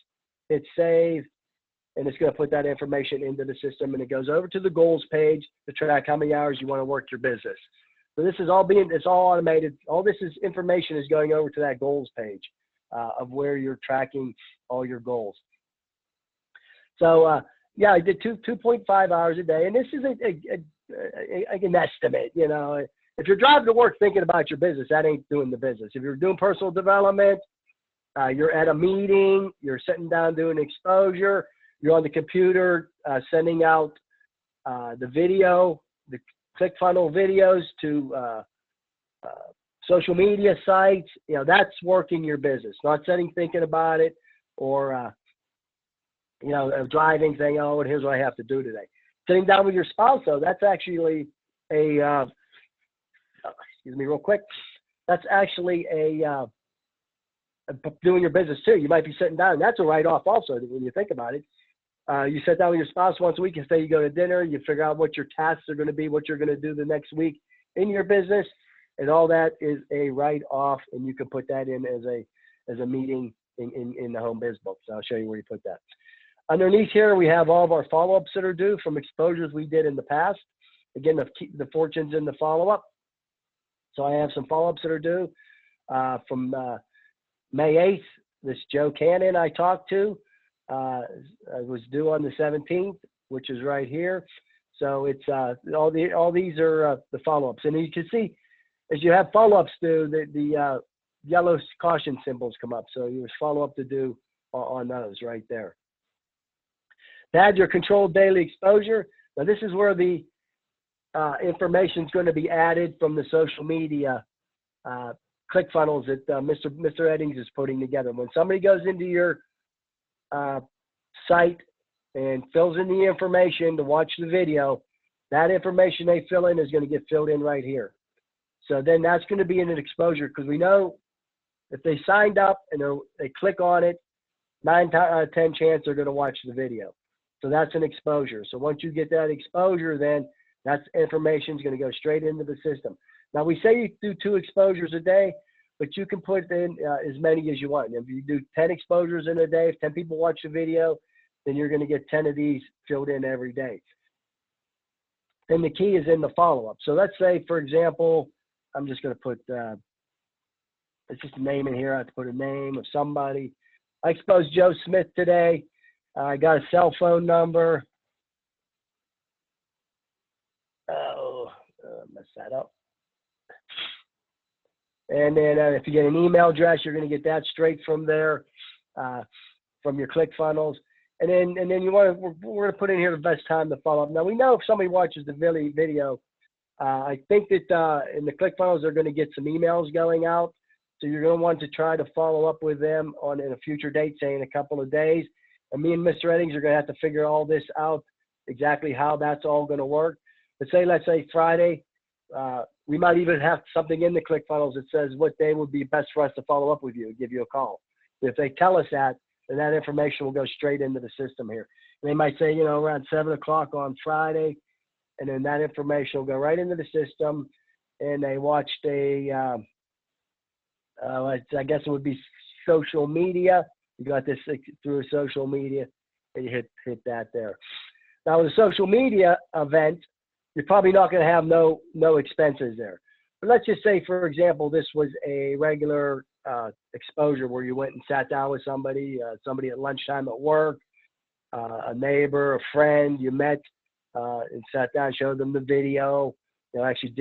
C: Hit save, and it's going to put that information into the system, and it goes over to the goals page to track how many hours you want to work your business. So this is it's all automated. All this information is going over to that goals page of where you're tracking all your goals. So yeah, I did 2.5 hours a day, and this is an estimate. If you're driving to work thinking about your business, that ain't doing the business. If you're doing personal development, you're at a meeting, you're sitting down doing exposure, you're on the computer sending out the video, the ClickFunnels videos to social media sites, that's working your business. Not sitting thinking about it, or driving saying, oh, and here's what I have to do today. Sitting down with your spouse, though, that's actually excuse me real quick, that's actually doing your business too. You might be sitting down, and that's a write-off also when you think about it. You sit down with your spouse once a week and say you go to dinner, you figure out what your tasks are going to be, what you're going to do the next week in your business, and all that is a write-off, and you can put that in as a meeting in the home biz book. So I'll show you where you put that. Underneath here, we have all of our follow-ups that are due from exposures we did in the past. Again, the fortune's in the follow-up. So I have some follow-ups that are due from May 8th. This Joe Cannon I talked to was due on the 17th, which is right here. So it's all these are the follow-ups, and you can see as you have follow-ups due, the yellow caution symbols come up. So you follow-up to do on those right there. Add your controlled daily exposure. Now this is where the information is going to be added from the social media ClickFunnels that Mr. Eddings is putting together. When somebody goes into your site and fills in the information to watch the video, that information they fill in is going to get filled in right here. So then that's going to be in an exposure, because we know if they signed up and they click on it, 9 out of 10 chance they're going to watch the video. So that's an exposure. So once you get that exposure, then that information is going to go straight into the system. Now we say you do 2 exposures a day, but you can put in as many as you want. If you do 10 exposures in a day, if 10 people watch the video, then you're going to get 10 of these filled in every day. Then the key is in the follow-up. So let's say, for example, I'm just going to put, it's just a name in here. I have to put a name of somebody. I exposed Joe Smith today. I got a cell phone number. Oh, messed that up. And then if you get an email address, you're going to get that straight from there, from your ClickFunnels. And then we're going to put in here the best time to follow up. Now we know if somebody watches the video, I think that in the ClickFunnels they're going to get some emails going out. So you're going to want to try to follow up with them in a future date, say in a couple of days. And me and Mr. Eddings are going to have to figure all this out, exactly how that's all going to work. But let's say Friday, we might even have something in the ClickFunnels that says what day would be best for us to follow up with you and give you a call. If they tell us that, then that information will go straight into the system here. And they might say, around 7 o'clock on Friday, and then that information will go right into the system. And they watched I guess it would be social media. You got this through social media, and you hit that there. Now, with a social media event, you're probably not going to have no expenses there. But let's just say, for example, this was a regular exposure where you went and sat down with somebody at lunchtime at work, a neighbor, a friend you met, and sat down, showed them the video. Actually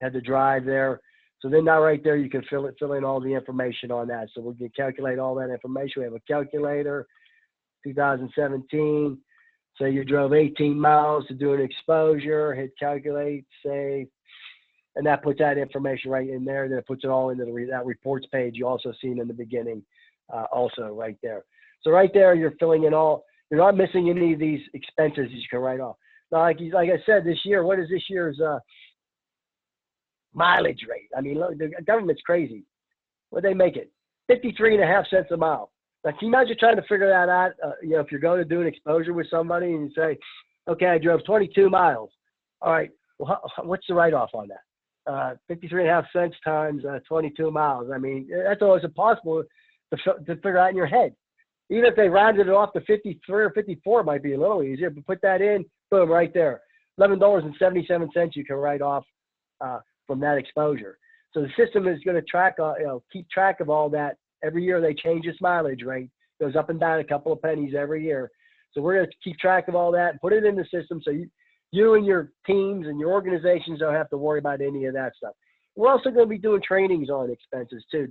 C: had to drive there. So then now right there, you can fill in all the information on that. So we can calculate all that information. We have a calculator, 2017. Say you drove 18 miles to do an exposure, hit calculate, save, and that puts that information right in there. Then it puts it all into that reports page you also seen in the beginning, also right there. So right there, you're filling in all. You're not missing any of these expenses that you can write off. Now, like I said, this year, what is this year's mileage rate? I mean, look, the government's crazy. What they make it? 53.5 cents a mile. Now, can you imagine trying to figure that out? If you're going to do an exposure with somebody and you say, okay, I drove 22 miles. All right, well, what's the write-off on that? 53.5 cents times 22 miles. I mean, that's always impossible to figure out in your head. Even if they rounded it off to 53 or 54, it might be a little easier, but put that in, boom, right there. $11.77 you can write off from that exposure. So the system is going to keep track of all that. Every year they change its mileage rate. It goes up and down a couple of pennies every year. So we're going to keep track of all that and put it in the system so you and your teams and your organizations don't have to worry about any of that stuff. We're also going to be doing trainings on expenses too.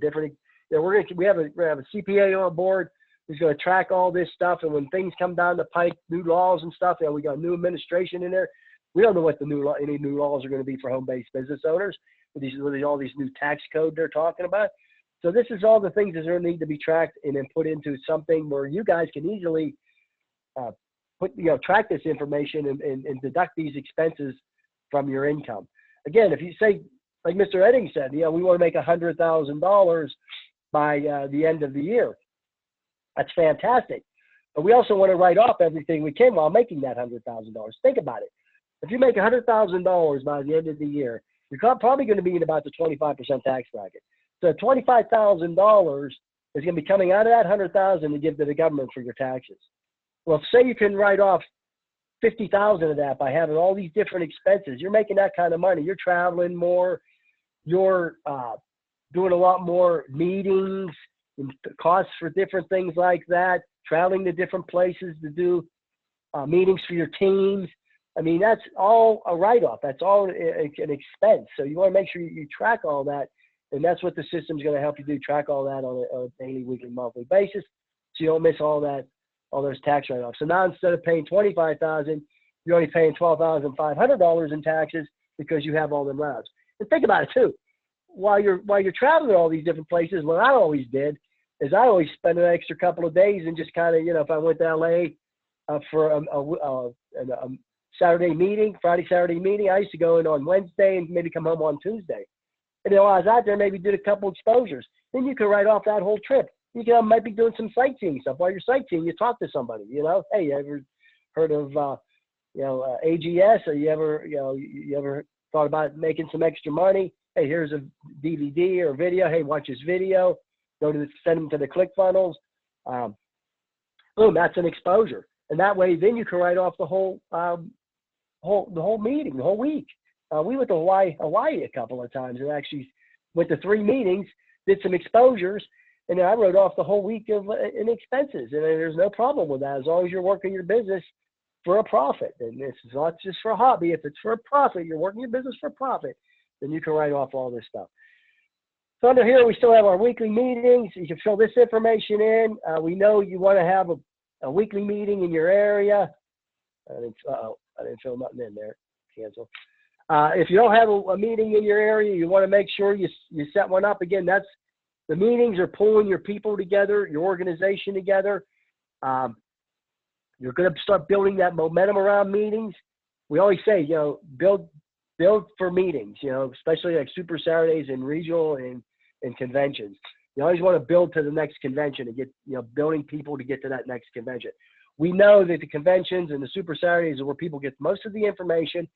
C: We have a CPA on board who's going to track all this stuff. And when things come down the pike, new laws and stuff, we got new administration in there. We don't know what any new laws are going to be for home-based business owners. All these new tax code they're talking about. So this is all the things that are need to be tracked and then put into something where you guys can easily track this information and deduct these expenses from your income. Again, if you say, like Mr. Eddings said, we want to make $100,000 by the end of the year. That's fantastic. But we also want to write off everything we can while making that $100,000. Think about it. If you make $100,000 by the end of the year, you're probably going to be in about the 25% tax bracket. So $25,000 is going to be coming out of that $100,000 to give to the government for your taxes. Well, say you can write off $50,000 of that by having all these different expenses. You're making that kind of money. You're traveling more. You're doing a lot more meetings and costs for different things like that, traveling to different places to do meetings for your teams. I mean, that's all a write-off. That's all an expense. So you want to make sure you track all that And that's what the system's going to help you do, track all that on a daily, weekly, monthly basis, so you don't miss all those tax write-offs. So now instead of paying $25,000, you're only paying $12,500 in taxes because you have all them routes. And think about it too. While you're traveling to all these different places, what I always did is I always spend an extra couple of days and just kind of, if I went to LA for a Saturday meeting, Friday, Saturday meeting, I used to go in on Wednesday and maybe come home on Tuesday. And while I was out there, maybe did a couple exposures. Then you could write off that whole trip. You can might be doing some sightseeing stuff. While you're sightseeing, you talk to somebody, hey, you ever heard of, AGS, or you ever thought about making some extra money? Hey, here's a DVD or video. Hey, watch this video. Send them to the ClickFunnels. Boom, that's an exposure. And that way, then you can write off the whole meeting, the whole week. We went to Hawaii a couple of times and actually went to 3 meetings, did some exposures, and then I wrote off the whole week in expenses. And there's no problem with that as long as you're working your business for a profit. And this is not just for a hobby. If it's for a profit, you're working your business for profit, then you can write off all this stuff. So under here, we still have our weekly meetings. You can fill this information in. We know you want to have a weekly meeting in your area. I didn't fill nothing in there. Cancel. If you don't have a meeting in your area, you want to make sure you set one up. Again, the meetings are pulling your people together, your organization together. You're going to start building that momentum around meetings. We always say, build for meetings, especially like Super Saturdays and regional and conventions. You always want to build to the next convention and get, building people to get to that next convention. We know that the conventions and the Super Saturdays are where people get most of the information.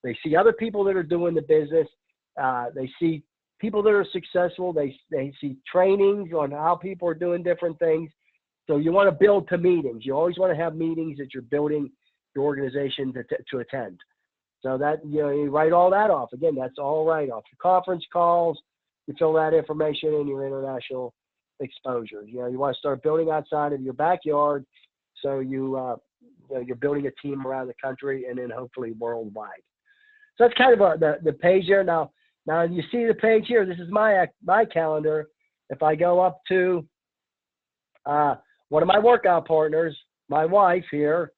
C: They see other people that are doing the business. They see people that are successful. They see trainings on how people are doing different things. So you want to build to meetings. You always want to have meetings that you're building your organization to attend. So that, you write all that off. Again, that's all right off. Your conference calls, you fill that information in, your international exposures. You want to start building outside of your backyard, so you're building a team around the country and then hopefully worldwide. So that's kind of the page there. Now you see the page here. This is my calendar. If I go up to one of my workout partners, my wife here,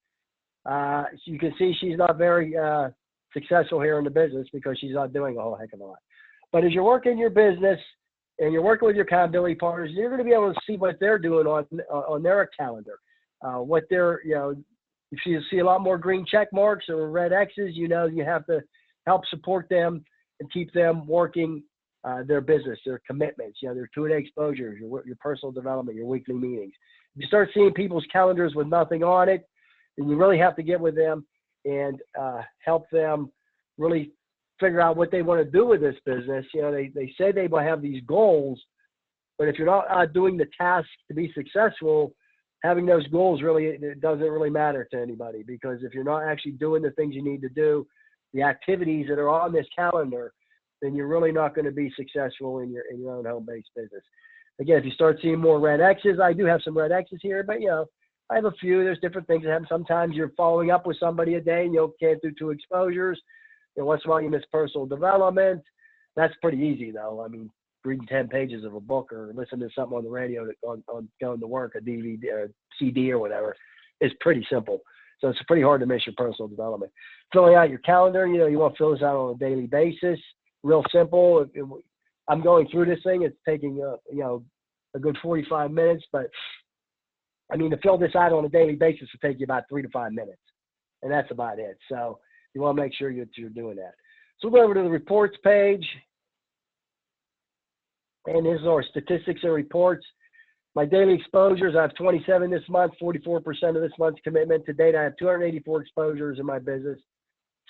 C: you can see she's not very successful here in the business because she's not doing a whole heck of a lot. But as you're working your business and you're working with your accountability partners, you're going to be able to see what they're doing on their calendar. What they're, if you see a lot more green check marks or red X's, you have to help support them and keep them working their business, their commitments, their 2-day exposures, your personal development, your weekly meetings. If you start seeing people's calendars with nothing on it, then you really have to get with them and help them really figure out what they want to do with this business. They say they will have these goals, but if you're not doing the tasks to be successful, having those goals it doesn't really matter to anybody, because if you're not actually doing the things you need to do, the activities that are on this calendar, then you're really not going to be successful in your own home-based business. Again, if you start seeing more red X's, I do have some red X's here, but I have a few. There's different things that happen. Sometimes you're following up with somebody a day and you can't do 2 exposures. Once in a while you miss personal development. That's pretty easy though. I mean, reading 10 pages of a book or listening to something on the radio on going to work, a DVD or CD or whatever, is pretty simple. So it's pretty hard to miss your personal development. Filling out your calendar, you want to fill this out on a daily basis. Real simple. I'm going through this thing. It's taking a good 45 minutes, but I mean, to fill this out on a daily basis will take you about 3 to 5 minutes, and that's about it. So you want to make sure you're doing that. So we'll go over to the reports page, and this is our statistics and reports. My daily exposures, I have 27 this month, 44% of this month's commitment. To date, I have 284 exposures in my business,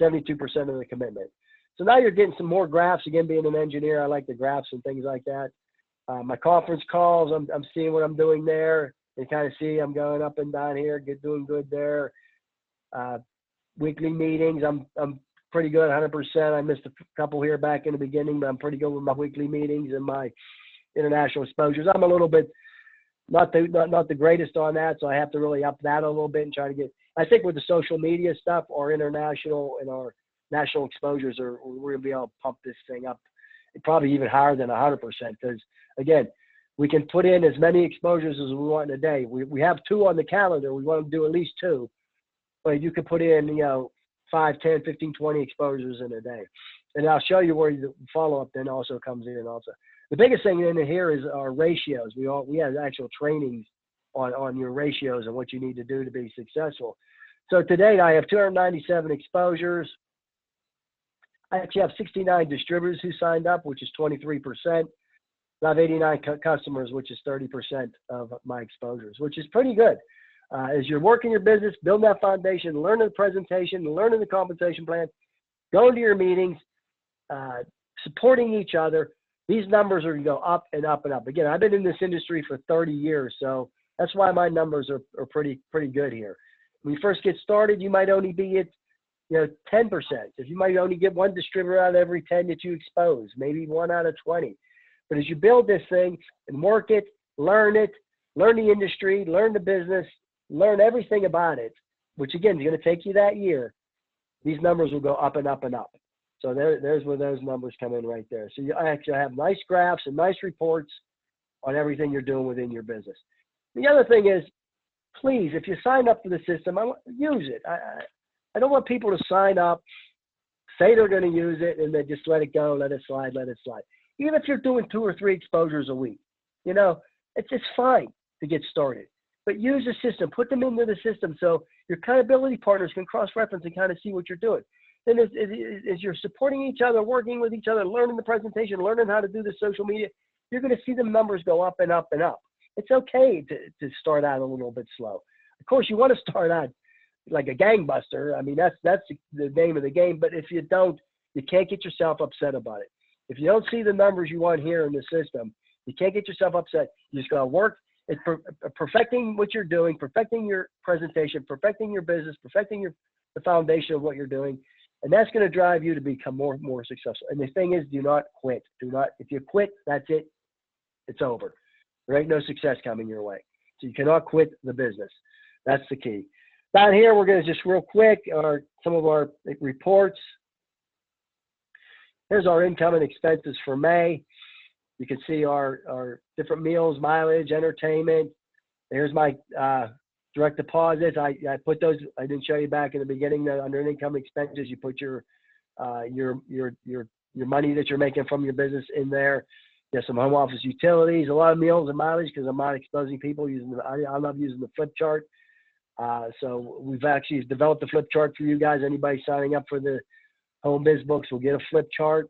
C: 72% of the commitment. So now you're getting some more graphs. Again, being an engineer, I like the graphs and things like that. My conference calls, I'm seeing what I'm doing there. You kind of see I'm going up and down here, doing good there. Weekly meetings, I'm pretty good, 100%. I missed a couple here back in the beginning, but I'm pretty good with my weekly meetings and my international exposures. I'm a little bit not the greatest on that, so I have to really up that a little bit and try to get. I think with the social media stuff, our international and our national exposures we're going to be able to pump this thing up probably even higher than 100%. Because again, we can put in as many exposures as we want in a day. We have 2 on the calendar. We want to do at least 2, but you can put in, 5, 10, 15, 20 exposures in a day. And I'll show you where the follow-up then also comes in also. The biggest thing in here is our ratios. We have actual trainings on your ratios and what you need to do to be successful. So today I have 297 exposures. I actually have 69 distributors who signed up, which is 23%. I have 89 customers, which is 30% of my exposures, which is pretty good. As you're working your business, building that foundation, learning the presentation, learning the compensation plan, going to your meetings, supporting each other, these numbers are going to go up and up and up. Again, I've been in this industry for 30 years, so that's why my numbers are pretty good here. When you first get started, you might only be at 10%. If you might only get 1 distributor out of every 10 that you expose, maybe 1 out of 20. But as you build this thing and work it, learn the industry, learn the business, learn everything about it, which again is going to take you that year, these numbers will go up and up and up. So there's where those numbers come in right there. So you actually have nice graphs and nice reports on everything you're doing within your business. The other thing is, please, if you sign up for the system, use it. I don't want people to sign up, say they're going to use it, and then just let it go, let it slide. Even if you're doing 2 or 3 exposures a week, it's fine to get started. But use the system, put them into the system so your accountability partners can cross-reference and kind of see what you're doing. Then as you're supporting each other, working with each other, learning the presentation, learning how to do the social media, you're going to see the numbers go up and up and up. It's okay to start out a little bit slow. Of course, you want to start out like a gangbuster. I mean, that's the name of the game. But if you don't, you can't get yourself upset about it. If you don't see the numbers you want here in the system, you can't get yourself upset. You just got to work at perfecting what you're doing, perfecting your presentation, perfecting your business, perfecting the foundation of what you're doing. And that's going to drive you to become more and more successful. And the thing is, do not quit. If you quit, that's it. It's over. There ain't no success coming your way. So you cannot quit the business. That's the key. Down here, we're going to just real quick, some of our reports. Here's our income and expenses for May. You can see our different meals, mileage, entertainment. Here's my direct deposits. I put those. I didn't show you back in the beginning that under income expenses, you put your money that you're making from your business in there. There's some home office utilities, a lot of meals and mileage because I'm not exposing people I'm not using the flip chart. So we've actually developed a flip chart for you guys. Anybody signing up for the Home Biz Books will get a flip chart.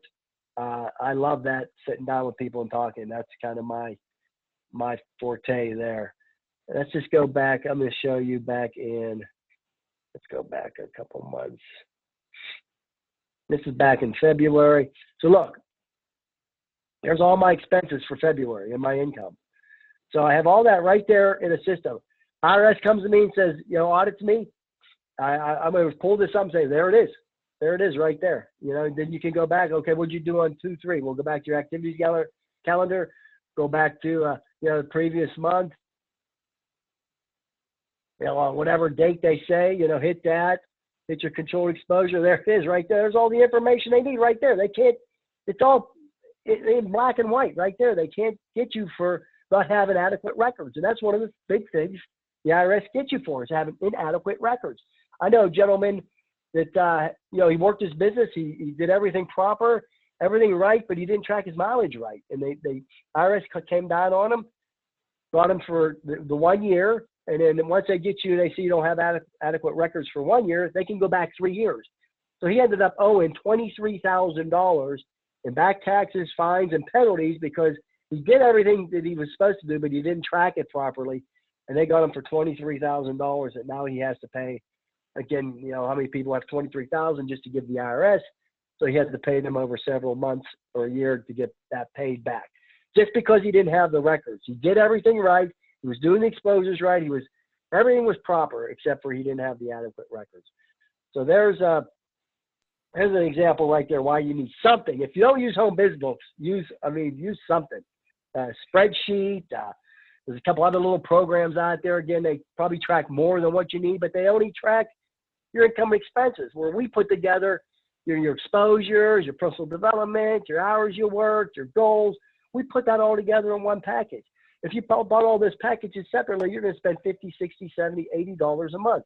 C: I love that, sitting down with people and talking. That's kind of my forte there. Let's just go back. I'm going to show you back in, let's go back a couple months. This is back in February. So look, there's all my expenses for February and my income. So I have all that right there in a system. IRS comes to me and says, audits me. I'm going to pull this up and say, there it is. There it is right there. Then you can go back. Okay, what'd you do on 2/3? We'll go back to your activities calendar, go back to the previous month. On whatever date they say, hit that, hit your controlled exposure. There it is right there. There's all the information they need right there. They can't, it's all in black and white right there. They can't get you for not having adequate records. And that's one of the big things the IRS gets you for, is having inadequate records. I know a gentleman that, he worked his business. He did everything proper, everything right, but he didn't track his mileage right. And they IRS came down on him, got him for the 1 year. And then once they get you, they see you don't have adequate records for 1 year, they can go back 3 years. So he ended up owing $23,000 in back taxes, fines, and penalties because he did everything that he was supposed to do, but he didn't track it properly. And they got him for $23,000 that now he has to pay. Again, how many people have $23,000 just to give the IRS? So he had to pay them over several months or a year to get that paid back, just because he didn't have the records. He did everything right. He was doing the exposures right. Everything was proper, except for he didn't have the adequate records. So there's an example right there why you need something. If you don't use Home Biz Books, use something. Spreadsheet. There's a couple other little programs out there. Again, they probably track more than what you need, but they only track your income and expenses. Where we put together, your exposures, your personal development, your hours you worked, your goals. We put that all together in one package. If you bought all those packages separately, you're going to spend $50, $60, $70, $80 a month.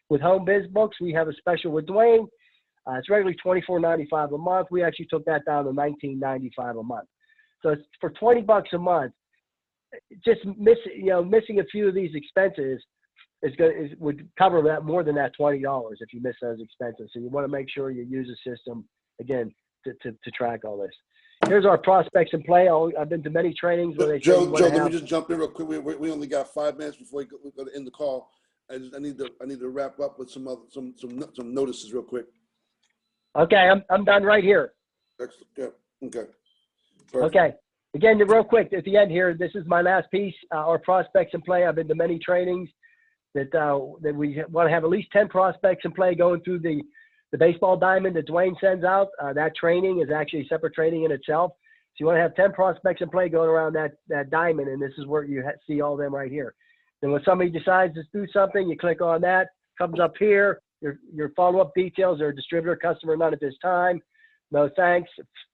C: With Home Biz Books, we have a special with Dwayne. It's regularly $24.95 a month. We actually took that down to $19.95 a month. So it's for $20 a month. Just missing a few of these expenses would cover that more than that $20 if you miss those expenses. So you want to make sure you use a system again to track all this. Here's our prospects in play. I've been to many trainings where they
A: Joe, let me just jump in real quick. We only got 5 minutes before we go to end the call. I need to wrap up with some notices real quick.
C: Okay, I'm done right here.
A: Excellent. Yeah. Okay.
C: Perfect. Okay. Again, real quick at the end here, this is my last piece. Our prospects in play. I've been to many trainings that we want to have at least 10 prospects in play going through the baseball diamond that Dwayne sends out. That training is actually a separate training in itself. So you want to have 10 prospects in play going around that diamond, and this is where you see all of them right here. Then when somebody decides to do something, you click on that, comes up here, your follow-up details are distributor, customer, none at this time. No thanks,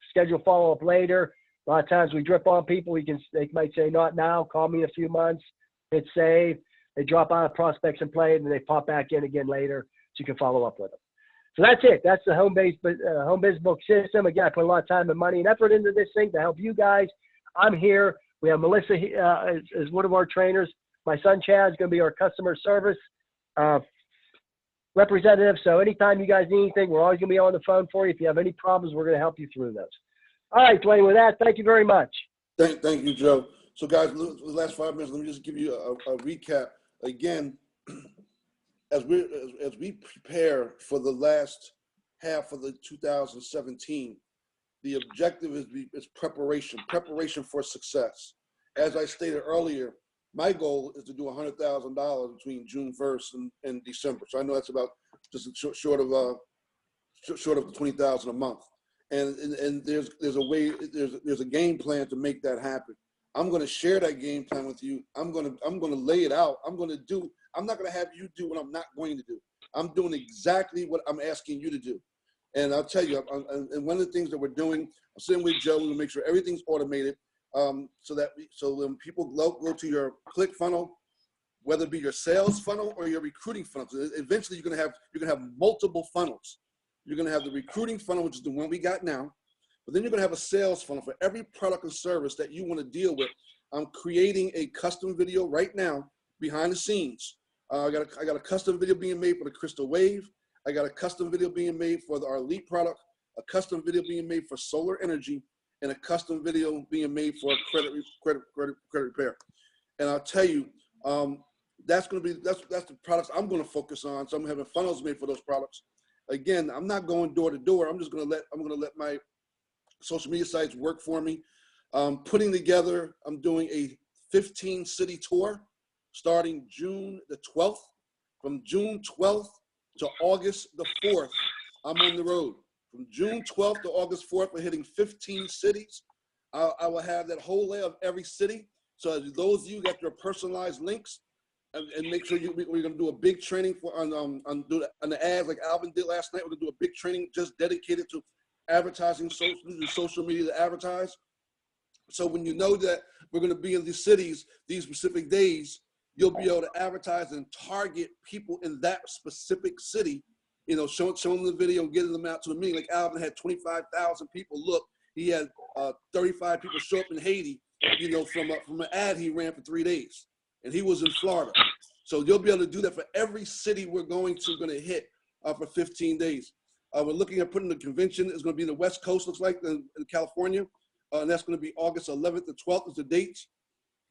C: schedule follow-up later. A lot of times we drip on people. They might say, not now, call me in a few months, hit save. They drop out of prospects and play, and then they pop back in again later so you can follow up with them. So that's it. That's the Home Biz Book system. Again, I put a lot of time and money and effort into this thing to help you guys. I'm here. We have Melissa as one of our trainers. My son Chad is going to be our customer service representative. So anytime you guys need anything, we're always going to be on the phone for you. If you have any problems, we're going to help you through those. All right, Dwayne, with that, thank you very much.
A: Thank you, Joe. So guys, the last 5 minutes, let me just give you a recap. Again, as we prepare for the last half of the 2017, the objective is preparation for success. As I stated earlier, my goal is to do $100,000 between June 1st and December. So I know that's about just short of the $20,000 a month. And there's a game plan to make that happen. I'm going to share that game plan with you. I'm going to lay it out. I'm not going to have you do what I'm not going to do. I'm doing exactly what I'm asking you to do. And I'll tell you, and one of the things that we're doing, I'm sitting with Joe to make sure everything's automated, so when people go to your click funnel, whether it be your sales funnel or your recruiting funnel, so eventually you're going to have multiple funnels. You're going to have the recruiting funnel, which is the one we got now, but then you're going to have a sales funnel for every product and service that you want to deal with. I'm creating a custom video right now behind the scenes. I got a custom video being made for the Crystal Wave. I got a custom video being made for our Elite product, a custom video being made for solar energy, and a custom video being made for credit repair. And I'll tell you, that's the products I'm going to focus on. So I'm having funnels made for those products. Again, I'm not going door to door. I'm going to let my social media sites work for me. Putting together, I'm doing a 15-city tour starting June the 12th. From June 12th to August the 4th, I'm on the road. From June 12th to August 4th, we're hitting 15 cities. I will have that whole layer of every city. So those of you got your personalized links, and make sure we're going to do a big training on the ads like Alvin did last night. We're going to do a big training just dedicated to advertising, social media to advertise. So when you know that we're going to be in these cities, these specific days, you'll be able to advertise and target people in that specific city, showing them the video and getting them out to the meeting. Like Alvin had 25,000 people look. He had 35 people show up in Haiti, from an ad he ran for 3 days. And he was in Florida. So you'll be able to do that for every city we're going to hit for 15 days. We're looking at putting the convention. It's going to be in the West Coast, looks like, in California. And that's going to be August 11th to 12th is the dates.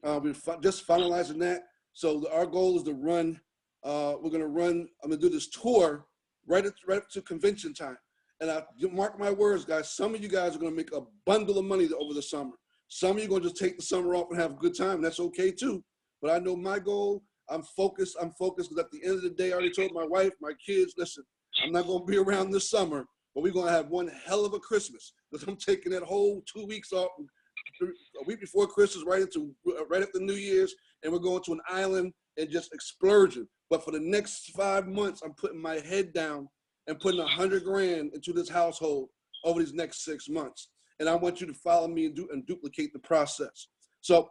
A: We're just finalizing that. So our goal is to run, I'm going to do this tour right up to convention time. And mark my words, guys, some of you guys are going to make a bundle of money over the summer. Some of you are going to just take the summer off and have a good time. That's okay too. But I know my goal, I'm focused because at the end of the day, I already told my wife, my kids, listen, I'm not going to be around this summer, but we're going to have one hell of a Christmas because I'm taking that whole 2 weeks off, a week before Christmas, right after New Year's, and we're going to an island and just splurging. But for the next 5 months, I'm putting my head down and putting 100 grand into this household over these next 6 months. And I want you to follow me and duplicate the process. So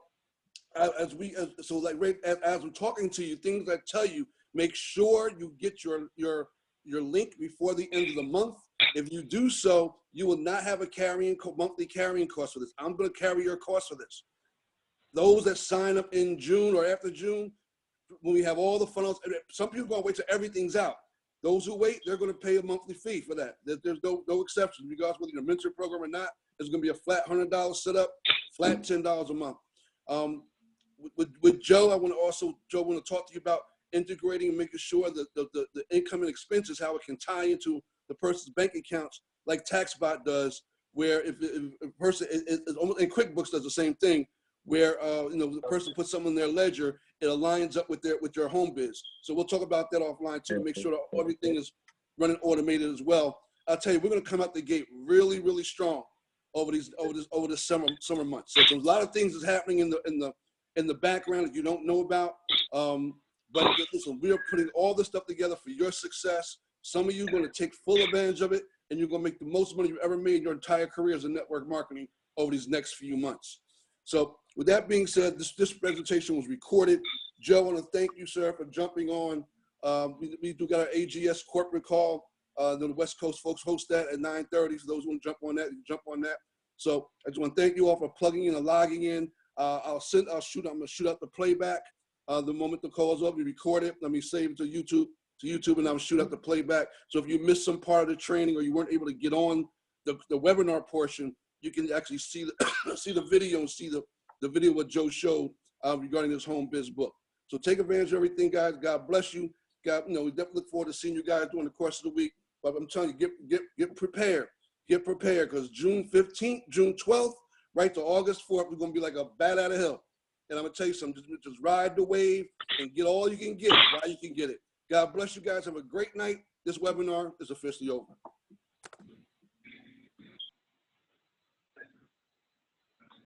A: as we're talking to you, things I tell you, make sure you get your link before the end of the month. If you do so, you will not have a monthly carrying cost for this. I'm going to carry your cost for this. Those that sign up in June or after June, when we have all the funnels, some people are going to wait till everything's out. Those who wait, they're going to pay a monthly fee for that. There's no exceptions, regardless whether you're a mentor program or not. There's going to be a flat $100 setup, flat $10 a month. With Joe, I want to talk to you about integrating and making sure that the income and expenses, how it can tie into the person's bank accounts, like TaxBot does, where if a person, and QuickBooks does the same thing, where the person puts something in their ledger, it aligns up with their home biz. So we'll talk about that offline too, to make sure that everything is running automated as well. I'll tell you, we're going to come out the gate really, really strong over the summer months. So there's a lot of things that's happening in the background that you don't know about. But listen, we are putting all this stuff together for your success. Some of you are going to take full advantage of it, and you're going to make the most money you've ever made in your entire career as a network marketing over these next few months. So with that being said, this presentation was recorded. Joe, I want to thank you, sir, for jumping on. We do got our AGS corporate call. The West Coast folks host that at 9:30. So those who want to jump on that, you can jump on that. So I just want to thank you all for plugging in and logging in. I'm gonna shoot out the playback. The moment the call is up, we record it. Let me save it to YouTube, and I'll shoot out the playback. So if you missed some part of the training or you weren't able to get on the webinar portion, you can actually see the video and see the video what Joe showed regarding his home biz book. So take advantage of everything, guys. God bless you. We definitely look forward to seeing you guys during the course of the week. But I'm telling you, get prepared. Get prepared, because June 15th, June 12th, right to August 4th, we're going to be like a bat out of hell. And I'm going to tell you something, just ride the wave and get all you can get while you can get it. God bless you guys. Have a great night. This webinar is officially over.